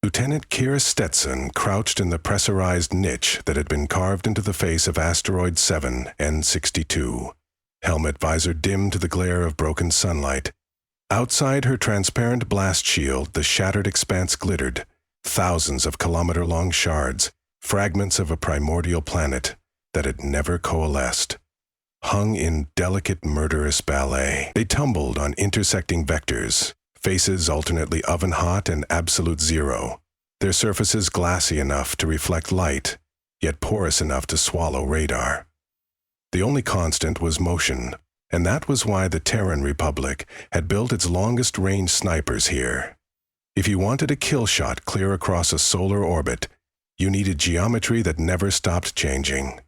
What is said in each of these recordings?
Lieutenant Kira Stetson crouched in the pressurized niche that had been carved into the face of Asteroid 7 N62. Helmet visor dimmed to the glare of broken sunlight. Outside her transparent blast shield, the shattered expanse glittered. Thousands of kilometer-long shards, fragments of a primordial planet that had never coalesced, hung in delicate murderous ballet. They tumbled on intersecting vectors, faces alternately oven-hot and absolute zero, their surfaces glassy enough to reflect light, yet porous enough to swallow radar. The only constant was motion, and that was why the Terran Republic had built its longest-range snipers here. If you wanted a kill shot clear across a solar orbit, you needed geometry that never stopped changing.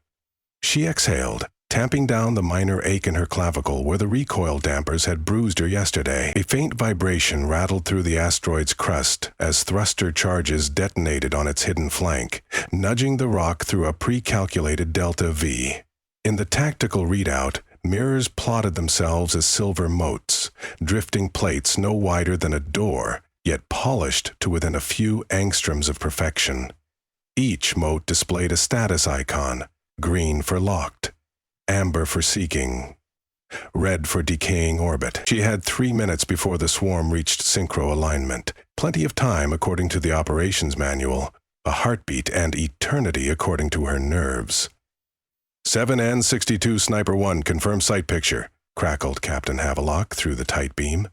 She exhaled, tamping down the minor ache in her clavicle where the recoil dampers had bruised her yesterday. A faint vibration rattled through the asteroid's crust as thruster charges detonated on its hidden flank, nudging the rock through a pre-calculated delta V. In the tactical readout, mirrors plotted themselves as silver motes, drifting plates no wider than a door, yet polished to within a few angstroms of perfection. Each mote displayed a status icon: green for locked, amber for seeking, red for decaying orbit. She had 3 minutes before the swarm reached synchro alignment. Plenty of time according to the operations manual, a heartbeat, and eternity according to her nerves. 7N62 Sniper 1, confirm sight picture, crackled Captain Havelock through the tight beam.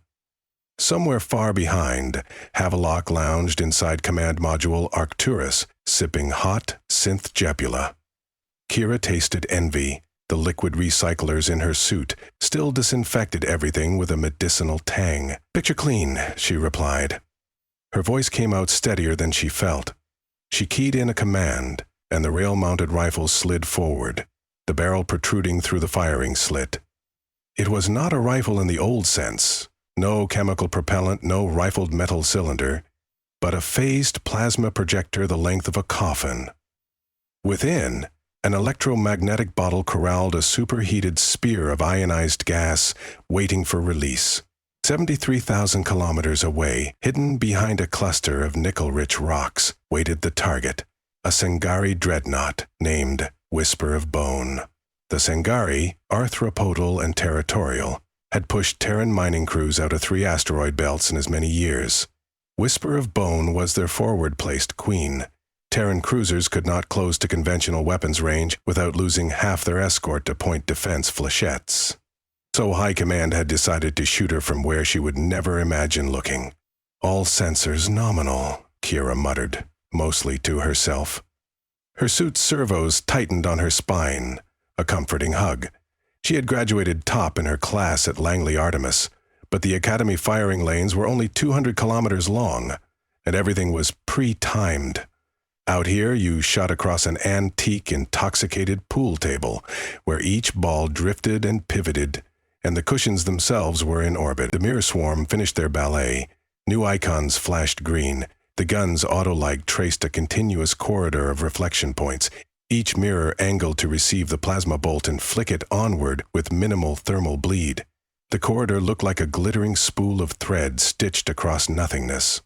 Somewhere far behind, Havelock lounged inside command module Arcturus, sipping hot synth Jebula. Kira tasted envy. The liquid recyclers in her suit still disinfected everything with a medicinal tang. "Picture clean," she replied. Her voice came out steadier than she felt. She keyed in a command, and the rail-mounted rifle slid forward, the barrel protruding through the firing slit. It was not a rifle in the old sense. No chemical propellant, no rifled metal cylinder, but a phased plasma projector the length of a coffin. Within, an electromagnetic bottle corralled a superheated spear of ionized gas waiting for release. 73,000 kilometers away, hidden behind a cluster of nickel-rich rocks, waited the target, a Sangari dreadnought named Whisper of Bone. The Sangari, arthropodal and territorial, had pushed Terran mining crews out of 3 asteroid belts in as many years. Whisper of Bone was their forward-placed queen. Terran cruisers could not close to conventional weapons range without losing half their escort to point defense flechettes. So High Command had decided to shoot her from where she would never imagine looking. "All sensors nominal," Kira muttered, mostly to herself. Her suit's servos tightened on her spine, a comforting hug. She had graduated top in her class at Langley Artemis, but the Academy firing lanes were only 200 kilometers long, and everything was pre-timed. Out here, you shot across an antique, intoxicated pool table, where each ball drifted and pivoted, and the cushions themselves were in orbit. The mirror swarm finished their ballet. New icons flashed green. The gun's auto-lag traced a continuous corridor of reflection points, each mirror angled to receive the plasma bolt and flick it onward with minimal thermal bleed. The corridor looked like a glittering spool of thread stitched across nothingness.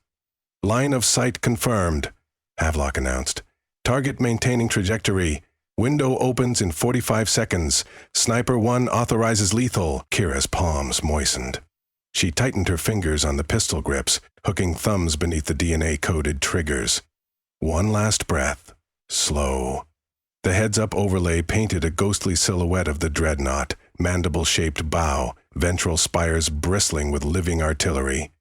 "Line of sight confirmed," Havelock announced. "Target maintaining trajectory. Window opens in 45 seconds. Sniper 1 authorizes lethal." Kira's palms moistened. She tightened her fingers on the pistol grips, hooking thumbs beneath the DNA-coded triggers. One last breath. Slow. The heads-up overlay painted a ghostly silhouette of the dreadnought, mandible-shaped bow, ventral spires bristling with living artillery.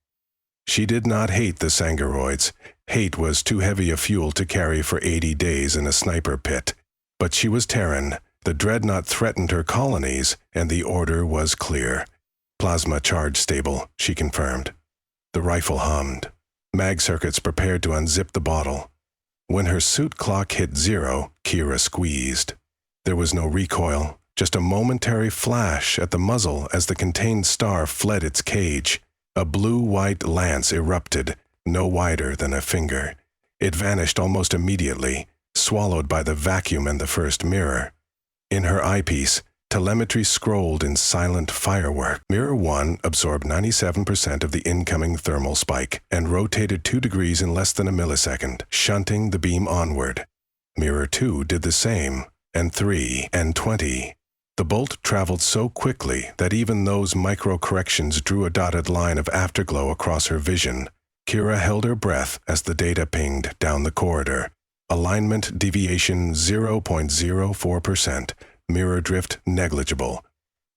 She did not hate the Sangaroids. Hate was too heavy a fuel to carry for 80 days in a sniper pit. But she was Terran. The dreadnought threatened her colonies, and the order was clear. "Plasma charge stable," she confirmed. The rifle hummed. Mag circuits prepared to unzip the bottle. When her suit clock hit 0, Kira squeezed. There was no recoil, just a momentary flash at the muzzle as the contained star fled its cage. A blue-white lance erupted, no wider than a finger. It vanished almost immediately, swallowed by the vacuum and the first mirror. In her eyepiece, Telemetry scrolled in silent firework. Mirror 1 absorbed 97% of the incoming thermal spike and rotated 2 degrees in less than a millisecond, shunting the beam onward. Mirror 2 did the same, and 3 and 20. The bolt traveled so quickly that even those micro-corrections drew a dotted line of afterglow across her vision. Kira held her breath as the data pinged down the corridor. Alignment deviation 0.04%. Mirror drift negligible.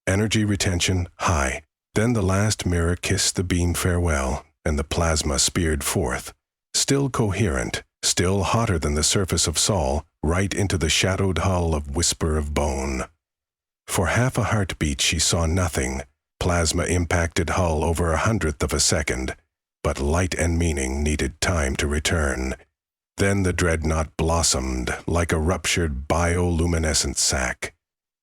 Energy retention high. Then the last mirror kissed the beam farewell, and the plasma speared forth. Still coherent, still hotter than the surface of Sol, right into the shadowed hull of Whisper of Bone. For half a heartbeat she saw nothing. Plasma impacted hull over 1/100th of a second, but light and meaning needed time to return. Then the dreadnought blossomed like a ruptured bioluminescent sac.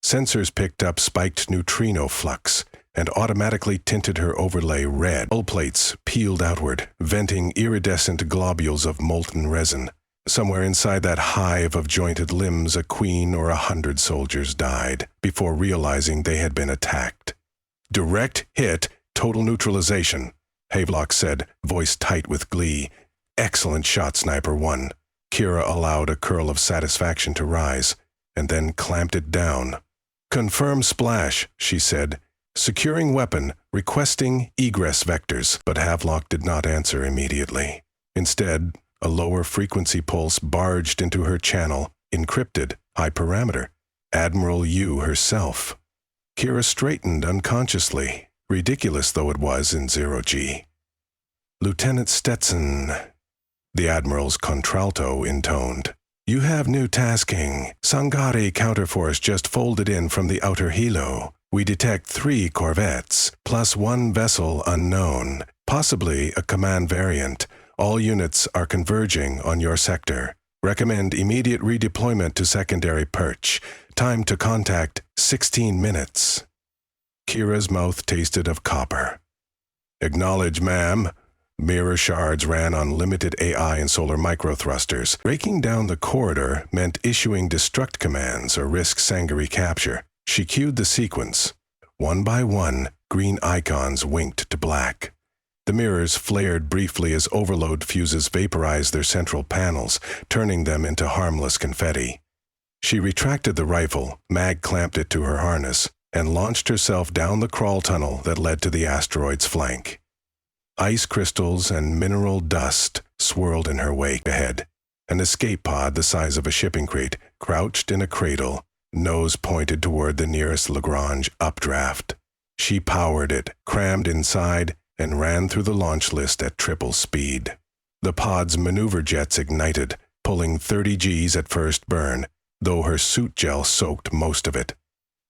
Sensors picked up spiked neutrino flux and automatically tinted her overlay red. Hull plates peeled outward, venting iridescent globules of molten resin. Somewhere inside that hive of jointed limbs, a queen or 100 soldiers died before realizing they had been attacked. Direct hit, total neutralization, Havelock said, voice tight with glee. Excellent shot, Sniper 1. Kira allowed a curl of satisfaction to rise, and then clamped it down. Confirm splash, she said. Securing weapon, requesting egress vectors, but Havelock did not answer immediately. Instead, a lower frequency pulse barged into her channel, encrypted, high parameter. Admiral Yu herself. Kira straightened unconsciously, ridiculous though it was in 0G. Lieutenant Stetson, the Admiral's contralto intoned. You have new tasking. Sangari counterforce just folded in from the outer helo. We detect 3 corvettes, plus 1 vessel unknown, possibly a command variant. All units are converging on your sector. Recommend immediate redeployment to secondary perch. Time to contact 16 minutes. Kira's mouth tasted of copper. Acknowledge, ma'am. Mirror shards ran on limited AI and solar microthrusters. Breaking down the corridor meant issuing destruct commands or risk Sangari capture. She cued the sequence. One by one, green icons winked to black. The mirrors flared briefly as overload fuses vaporized their central panels, turning them into harmless confetti. She retracted the rifle, mag-clamped it to her harness, and launched herself down the crawl tunnel that led to the asteroid's flank. Ice crystals and mineral dust swirled in her wake ahead. An escape pod the size of a shipping crate crouched in a cradle, nose pointed toward the nearest Lagrange updraft. She powered it, crammed inside, and ran through the launch list at triple speed. The pod's maneuver jets ignited, pulling 30 Gs at first burn, though her suit gel soaked most of it.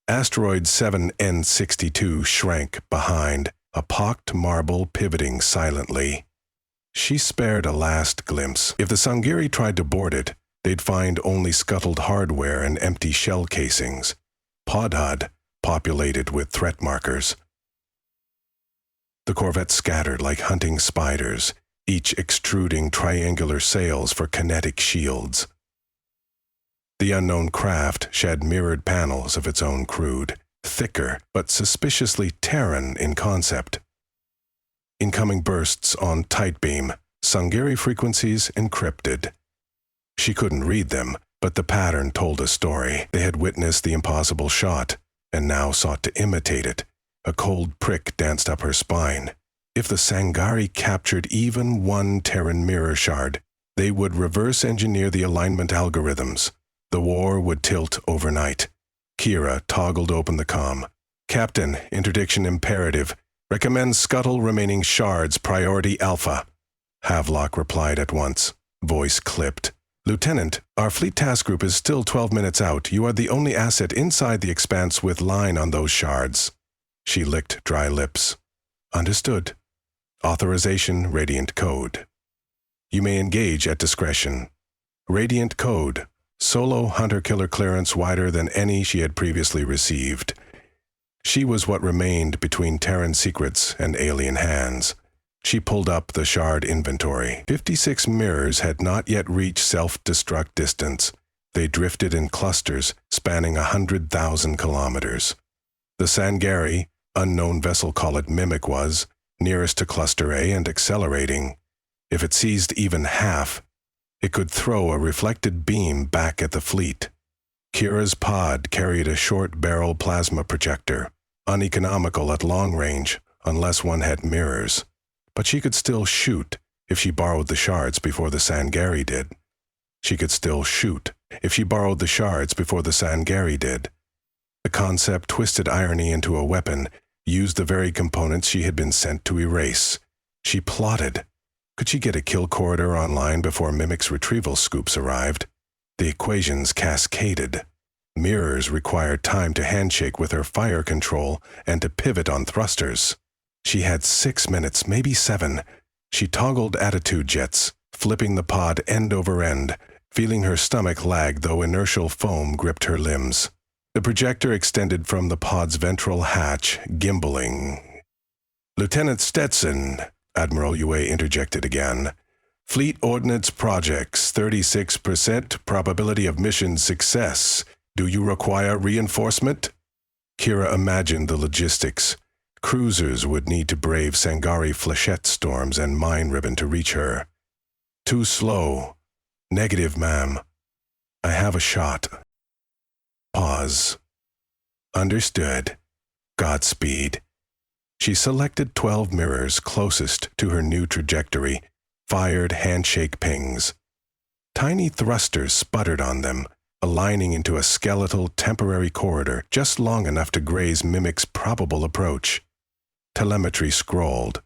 Asteroid 7N62 shrank behind, a pocked marble pivoting silently. She spared a last glimpse. If the Sangiri tried to board it, they'd find only scuttled hardware and empty shell casings. Pod HUD, populated with threat markers. The corvette scattered like hunting spiders, each extruding triangular sails for kinetic shields. The unknown craft shed mirrored panels of its own crude, thicker but suspiciously Terran in concept. Incoming bursts on tight beam, Sangiri frequencies encrypted. She couldn't read them, but the pattern told a story. They had witnessed the impossible shot, and now sought to imitate it. A cold prick danced up her spine. If the Sangari captured even one Terran mirror shard, they would reverse engineer the alignment algorithms. The war would tilt overnight. Kira toggled open the comm. Captain, interdiction imperative. Recommend scuttle remaining shards priority alpha. Havelock replied at once. Voice clipped. Lieutenant, our fleet task group is still 12 minutes out. You are the only asset inside the Expanse with line on those shards. She licked dry lips. Understood. Authorization Radiant Code. You may engage at discretion. Radiant Code. Solo hunter-killer clearance wider than any she had previously received. She was what remained between Terran secrets and alien hands. She pulled up the shard inventory. 56 mirrors had not yet reached self-destruct distance. They drifted in clusters, spanning 100,000 kilometers. The Sangari, unknown vessel call it Mimic, was nearest to Cluster A and accelerating. If it seized even half, it could throw a reflected beam back at the fleet. Kira's pod carried a short-barrel plasma projector, uneconomical at long range unless one had mirrors. But she could still shoot if she borrowed the shards before the Sangari did. She could still shoot if she borrowed the shards before the Sangari did. The concept twisted irony into a weapon, used the very components she had been sent to erase. She plotted. Could she get a kill corridor online before Mimic's retrieval scoops arrived? The equations cascaded. Mirrors required time to handshake with her fire control and to pivot on thrusters. She had 6 minutes, maybe 7. She toggled attitude jets, flipping the pod end over end, feeling her stomach lag though inertial foam gripped her limbs. The projector extended from the pod's ventral hatch, gimbaling. "Lieutenant Stetson," Admiral Yue interjected again. "Fleet Ordnance Projects, 36% probability of mission success. Do you require reinforcement?" Kira imagined the logistics. Cruisers would need to brave Sangari flechette storms and mine ribbon to reach her. "Too slow." "Negative, ma'am. I have a shot." Pause. "Understood. Godspeed." She selected 12 mirrors closest to her new trajectory, fired handshake pings. Tiny thrusters sputtered on them, aligning into a skeletal temporary corridor just long enough to graze Mimic's probable approach. Telemetry scrolled.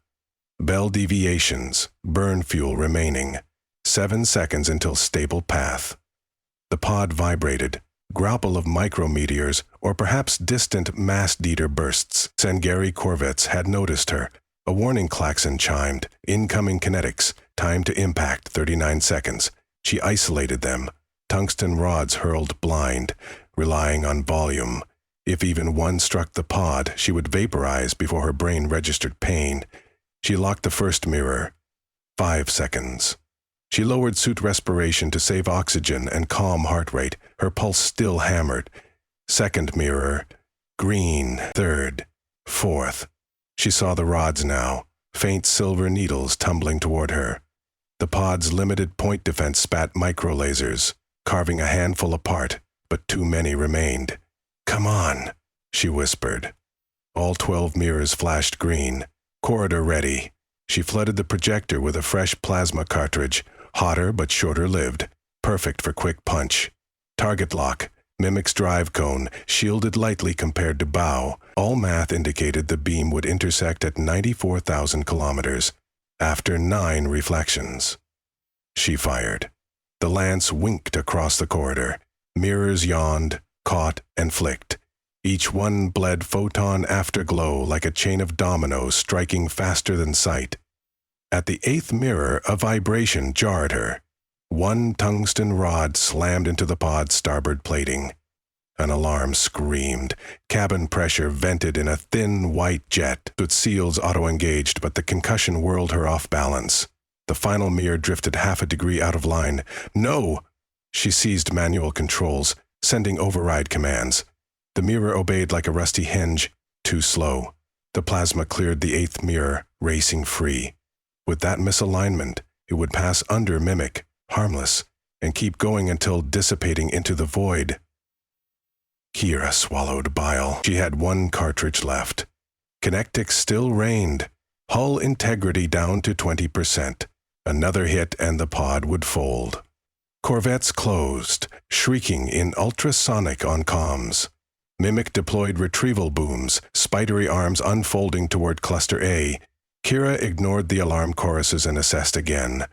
Bell deviations, burn fuel remaining. 7 seconds until stable path. The pod vibrated. Grapple of micrometeors, or perhaps distant mast-eater bursts. Sangari corvettes had noticed her. A warning klaxon chimed. Incoming kinetics. Time to impact, 39 seconds. She isolated them. Tungsten rods hurled blind, relying on volume. If even one struck the pod, she would vaporize before her brain registered pain. She locked the first mirror. 5 seconds. She lowered suit respiration to save oxygen and calm heart rate, her pulse still hammered. Second mirror. Green. Third. Fourth. She saw the rods now, faint silver needles tumbling toward her. The pod's limited point defense spat microlasers, carving a handful apart, but too many remained. "Come on," she whispered. All 12 mirrors flashed green. Corridor ready. She flooded the projector with a fresh plasma cartridge, hotter but shorter-lived, perfect for quick punch. Target lock, Mimic's drive cone, shielded lightly compared to bow. All math indicated the beam would intersect at 94,000 kilometers, after 9 reflections. She fired. The lance winked across the corridor. Mirrors yawned, caught, and flicked. Each one bled photon afterglow like a chain of dominoes striking faster than sight. At the 8th mirror, a vibration jarred her. One tungsten rod slammed into the pod's starboard plating. An alarm screamed. Cabin pressure vented in a thin white jet. With seals auto-engaged, but the concussion whirled her off balance. The final mirror drifted half a degree out of line. "No!" She seized manual controls, sending override commands. The mirror obeyed like a rusty hinge. Too slow. The plasma cleared the 8th mirror, racing free. With that misalignment, it would pass under Mimic, harmless, and keep going until dissipating into the void. Kira swallowed bile. She had 1 cartridge left. Kinetics still reigned. Hull integrity down to 20%. Another hit and the pod would fold. Corvettes closed, shrieking in ultrasonic on comms. Mimic deployed retrieval booms, spidery arms unfolding toward Cluster A. Kira ignored the alarm choruses and assessed again.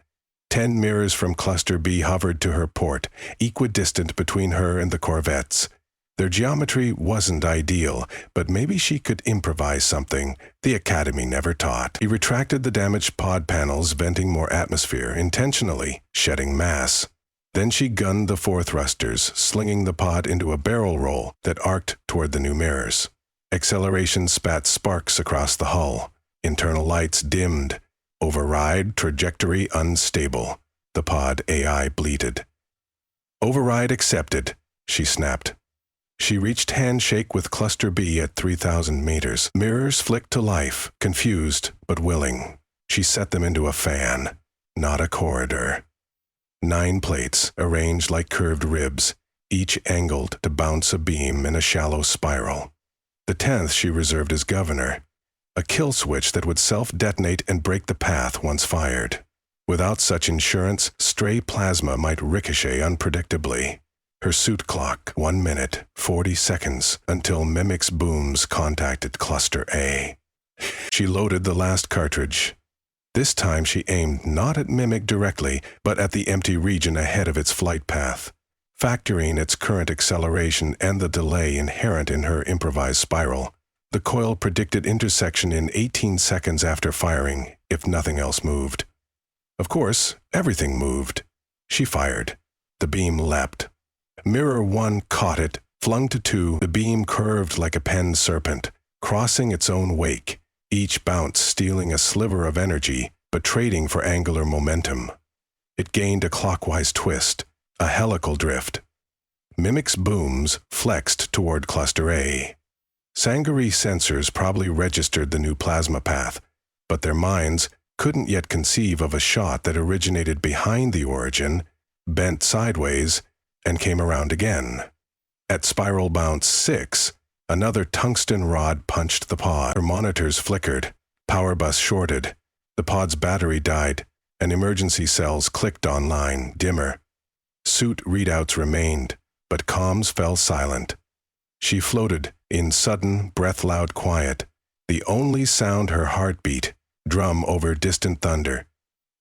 10 mirrors from Cluster B hovered to her port, equidistant between her and the corvettes. Their geometry wasn't ideal, but maybe she could improvise something the Academy never taught. He retracted the damaged pod panels, venting more atmosphere, intentionally shedding mass. Then she gunned the 4 thrusters, slinging the pod into a barrel roll that arced toward the new mirrors. Acceleration spat sparks across the hull. Internal lights dimmed. Override trajectory unstable. The pod AI bleated. "Override accepted," she snapped. She reached handshake with Cluster B at 3,000 meters. Mirrors flicked to life, confused but willing. She set them into a fan, not a corridor. 9 plates, arranged like curved ribs, each angled to bounce a beam in a shallow spiral. The 10th she reserved as governor, a kill switch that would self-detonate and break the path once fired. Without such insurance, stray plasma might ricochet unpredictably. Her suit clock, 1 minute, 40 seconds, until Mimic's booms contacted Cluster A. She loaded the last cartridge. This time she aimed not at Mimic directly, but at the empty region ahead of its flight path. Factoring its current acceleration and the delay inherent in her improvised spiral, the coil predicted intersection in 18 seconds after firing, if nothing else moved. Of course, everything moved. She fired. The beam leapt. Mirror 1 caught it, flung to 2. The beam curved like a penned serpent, crossing its own wake, each bounce stealing a sliver of energy, but trading for angular momentum. It gained a clockwise twist, a helical drift. Mimic's booms flexed toward Cluster A. Sangari sensors probably registered the new plasma path, but their minds couldn't yet conceive of a shot that originated behind the origin, bent sideways, and came around again. At spiral bounce 6, another tungsten rod punched the pod. Her monitors flickered, power bus shorted, the pod's battery died, and emergency cells clicked online, dimmer. Suit readouts remained, but comms fell silent. She floated in sudden, breath-loud quiet, the only sound her heartbeat, drum over distant thunder.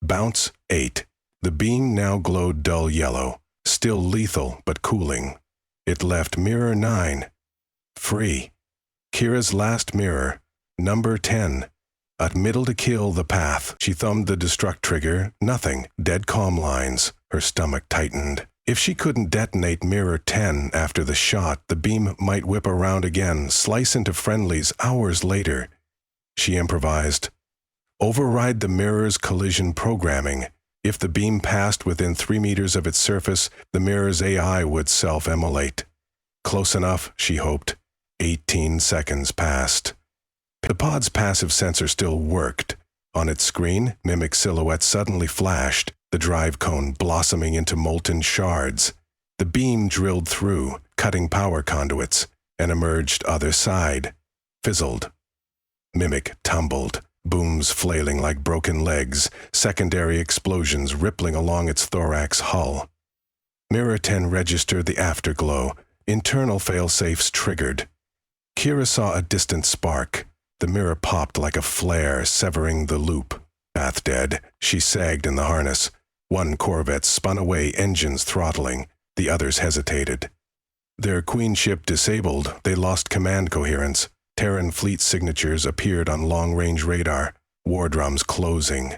Bounce 8. The beam now glowed dull yellow, still lethal but cooling. It left mirror 9. Free. Kira's last mirror, number 10. At middle to kill the path. She thumbed the destruct trigger. Nothing. Dead calm lines. Her stomach tightened. If she couldn't detonate mirror 10 after the shot, the beam might whip around again, slice into friendlies hours later. She improvised. Override the mirror's collision programming. If the beam passed within 3 meters of its surface, the mirror's AI would self-immolate. Close enough, she hoped. 18 seconds passed. The pod's passive sensor still worked. On its screen, Mimic's silhouette suddenly flashed, the drive cone blossoming into molten shards. The beam drilled through, cutting power conduits, and emerged other side. Fizzled. Mimic tumbled, booms flailing like broken legs, secondary explosions rippling along its thorax hull. Mirror 10 registered the afterglow, internal failsafes triggered. Kira saw a distant spark. The mirror popped like a flare, severing the loop. Path dead, she sagged in the harness. One Corvette spun away, engines throttling. The others hesitated. Their queen ship disabled, they lost command coherence. Terran fleet signatures appeared on long-range radar, war drums closing.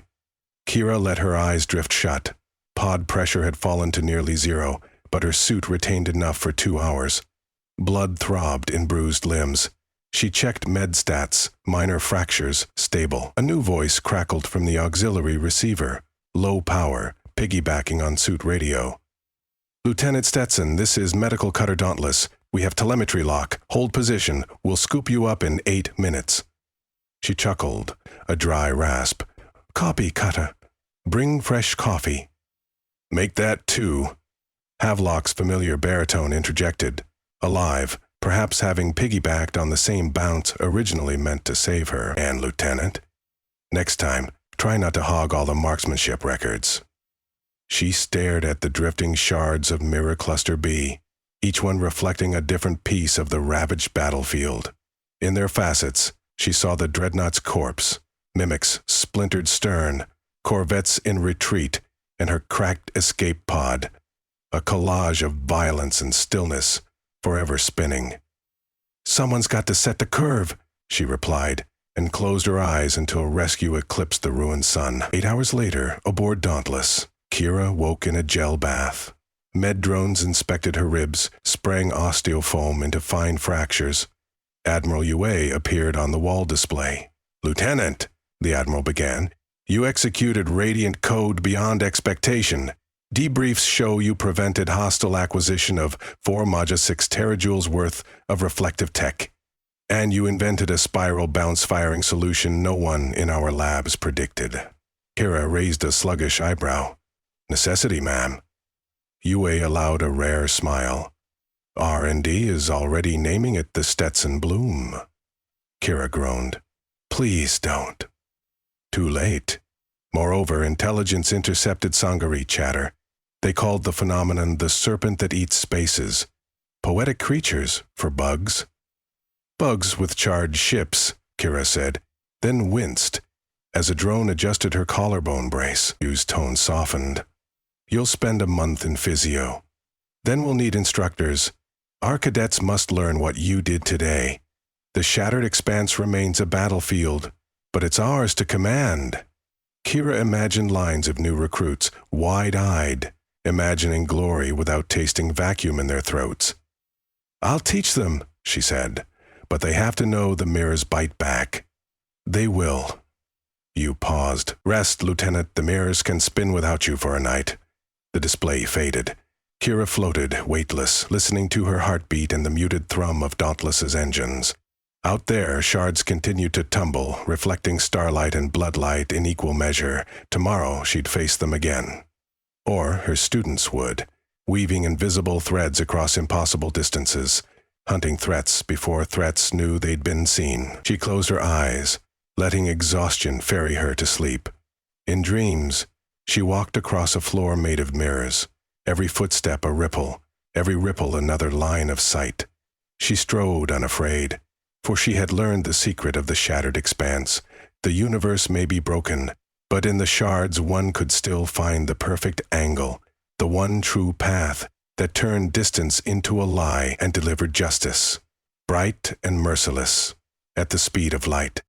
Kira let her eyes drift shut. Pod pressure had fallen to nearly 0, but her suit retained enough for 2 hours. Blood throbbed in bruised limbs. She checked med stats, minor fractures, stable. A new voice crackled from the auxiliary receiver, low power, piggybacking on suit radio. Lieutenant Stetson, this is Medical Cutter Dauntless. We have telemetry lock. Hold position. We'll scoop you up in 8 minutes. She chuckled, a dry rasp. Copy, Cutter. Bring fresh coffee. Make that 2. Havelock's familiar baritone interjected. Alive, perhaps having piggybacked on the same bounce originally meant to save her. And Lieutenant? Next time, try not to hog all the marksmanship records. She stared at the drifting shards of Mirror Cluster B, each one reflecting a different piece of the ravaged battlefield. In their facets, she saw the dreadnought's corpse, Mimic's splintered stern, corvettes in retreat, and her cracked escape pod, a collage of violence and stillness, forever spinning. Someone's got to set the curve, she replied, and closed her eyes until rescue eclipsed the ruined sun. 8 hours later, aboard Dauntless, Kira woke in a gel bath. Med drones inspected her ribs, spraying osteofoam into fine fractures. Admiral Yue appeared on the wall display. Lieutenant, the Admiral began, you executed radiant code beyond expectation. Debriefs show you prevented hostile acquisition of 4 Maja 6 terajoules worth of reflective tech. And you invented a spiral bounce-firing solution no one in our labs predicted. Kira raised a sluggish eyebrow. Necessity, ma'am. Yue allowed a rare smile. R&D is already naming it the Stetson Bloom. Kira groaned. Please don't. Too late. Moreover, intelligence intercepted Sangari chatter. They called the phenomenon the serpent that eats spaces. Poetic creatures for bugs. Bugs with charged ships, Kira said, then winced. As a drone adjusted her collarbone brace, Yu's tone softened. You'll spend a month in physio. Then we'll need instructors. Our cadets must learn what you did today. The shattered expanse remains a battlefield, but it's ours to command. Kira imagined lines of new recruits, wide-eyed, imagining glory without tasting vacuum in their throats. I'll teach them, she said, but they have to know the mirrors bite back. They will. Yu paused. Rest, Lieutenant. The mirrors can spin without you for a night. The display faded. Kira floated, weightless, listening to her heartbeat and the muted thrum of Dauntless's engines. Out there, shards continued to tumble, reflecting starlight and bloodlight in equal measure. Tomorrow, she'd face them again. Or her students would, weaving invisible threads across impossible distances, hunting threats before threats knew they'd been seen. She closed her eyes, letting exhaustion ferry her to sleep. In dreams, she walked across a floor made of mirrors, every footstep a ripple, every ripple another line of sight. She strode unafraid, for she had learned the secret of the shattered expanse. The universe may be broken, but in the shards one could still find the perfect angle, the one true path that turned distance into a lie and delivered justice, bright and merciless, at the speed of light.